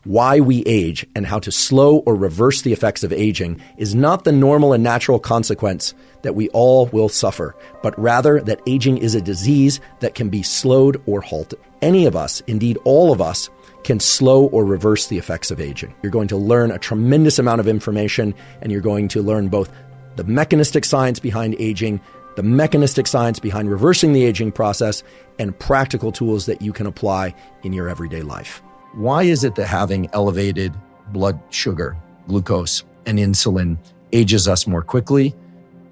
why we age and how to slow or reverse the effects of aging is not the normal and natural consequence that we all will suffer, but rather that aging is a disease that can be slowed or halted. Any of us, indeed all of us, can slow or reverse the effects of aging. You're going to learn a tremendous amount of information, and you're going to learn both the mechanistic science behind aging, the mechanistic science behind reversing the aging process, and practical tools that you can apply in your everyday life. Why is it that having elevated blood sugar, glucose, and insulin ages us more quickly?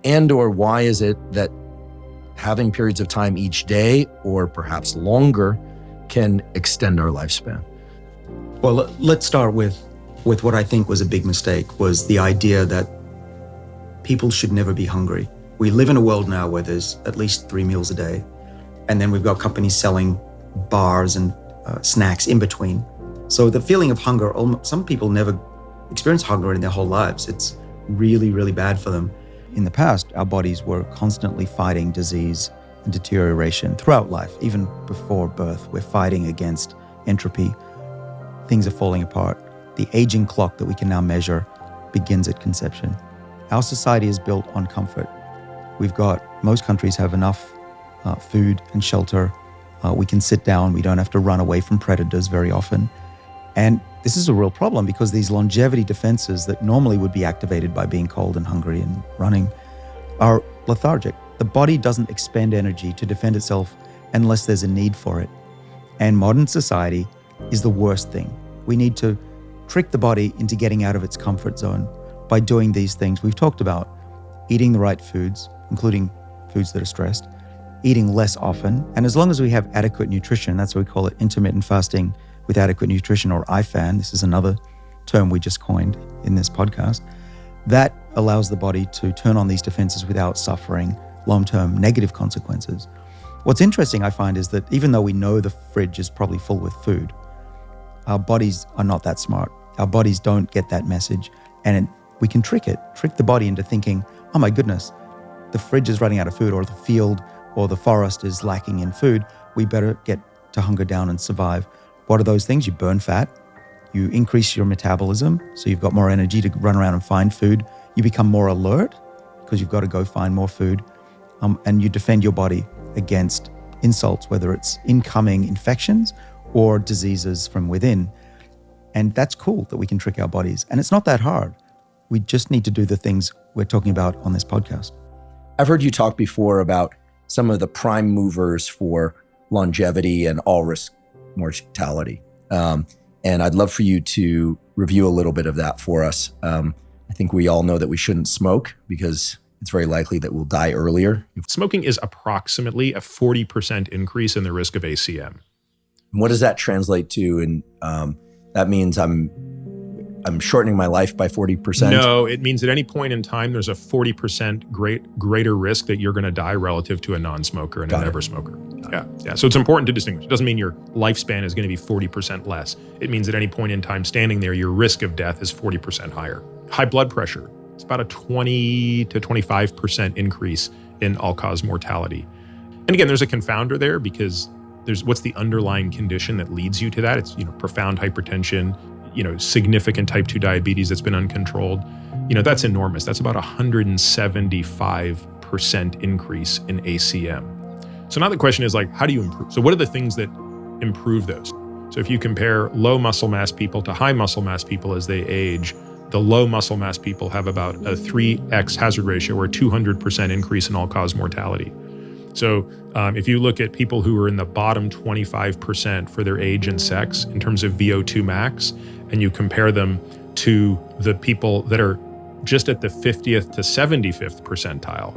And or why is it that having periods of time each day, or perhaps longer, can extend our lifespan? Well, let's start with what I think was a big mistake, was the idea that people should never be hungry. We live in a world now where there's at least 3 meals a day, and then we've got companies selling bars and snacks in between. So the feeling of hunger, some people never experience hunger in their whole lives. It's really, really bad for them. In the past, our bodies were constantly fighting disease and deterioration throughout life. Even before birth, we're fighting against entropy. Things are falling apart. The aging clock that we can now measure begins at conception. Our society is built on comfort. Most countries have enough food and shelter. We can sit down. We don't have to run away from predators very often. And this is a real problem because these longevity defenses that normally would be activated by being cold and hungry and running are lethargic. The body doesn't expend energy to defend itself unless there's a need for it. And modern society is the worst thing. We need to trick the body into getting out of its comfort zone by doing these things we've talked about. Eating the right foods, including foods that are stressed, eating less often. And as long as we have adequate nutrition, that's what we call it, intermittent fasting with adequate nutrition, or IFAN. This is another term we just coined in this podcast. That allows the body to turn on these defenses without suffering long-term negative consequences. What's interesting, I find, is that even though we know the fridge is probably full with food, our bodies are not that smart. Our bodies don't get that message. And we can trick the body into thinking, oh my goodness, the fridge is running out of food, or the field or the forest is lacking in food. We better get to hunger down and survive. What are those things? You burn fat, you increase your metabolism, so you've got more energy to run around and find food. You become more alert because you've got to go find more food, and you defend your body against insults, whether it's incoming infections or diseases from within. And that's cool that we can trick our bodies. And it's not that hard. We just need to do the things we're talking about on this podcast. I've heard you talk before about some of the prime movers for longevity and all-risk mortality. And I'd love for you to review a little bit of that for us. I think we all know that we shouldn't smoke because it's very likely that we'll die earlier. Smoking is approximately a 40% increase in the risk of ACM. What does that translate to? And that means I'm shortening my life by 40%? No, it means at any point in time, there's a 40% greater risk that you're going to die relative to a non-smoker and a never smoker. Yeah. So it's important to distinguish. It doesn't mean your lifespan is going to be 40% less. It means at any point in time standing there, your risk of death is 40% higher. High blood pressure, it's about a 20 to 25% increase in all-cause mortality. And again, there's a confounder there because there's what's the underlying condition that leads you to that? It's, profound hypertension, significant type 2 diabetes that's been uncontrolled. That's enormous. That's about 175% increase in ACM. So now the question is how do you improve? So what are the things that improve those? So if you compare low muscle mass people to high muscle mass people as they age, the low muscle mass people have about a 3x hazard ratio or a 200% increase in all-cause mortality. So if you look at people who are in the bottom 25% for their age and sex in terms of VO2 max, and you compare them to the people that are just at the 50th to 75th percentile,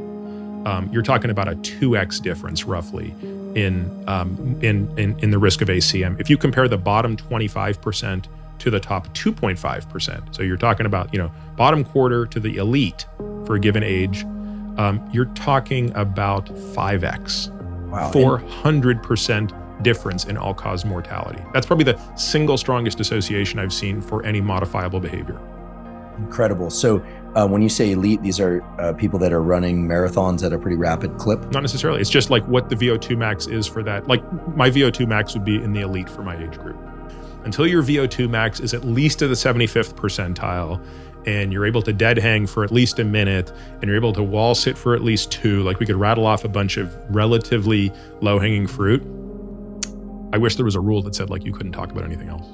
you're talking about a 2x difference roughly in the risk of ACM. If you compare the bottom 25% to the top 2.5%, so you're talking about bottom quarter to the elite for a given age, you're talking about 5x, wow, 400% difference in all-cause mortality. That's probably the single strongest association I've seen for any modifiable behavior. Incredible. So when you say elite, these are people that are running marathons at a pretty rapid clip? Not necessarily. It's just what the VO2 max is for that. My VO2 max would be in the elite for my age group. until your VO2 max is at least to the 75th percentile, and you're able to dead hang for at least a minute, and you're able to wall sit for at least 2, like we could rattle off a bunch of relatively low hanging fruit. I wish there was a rule that said like you couldn't talk about anything else.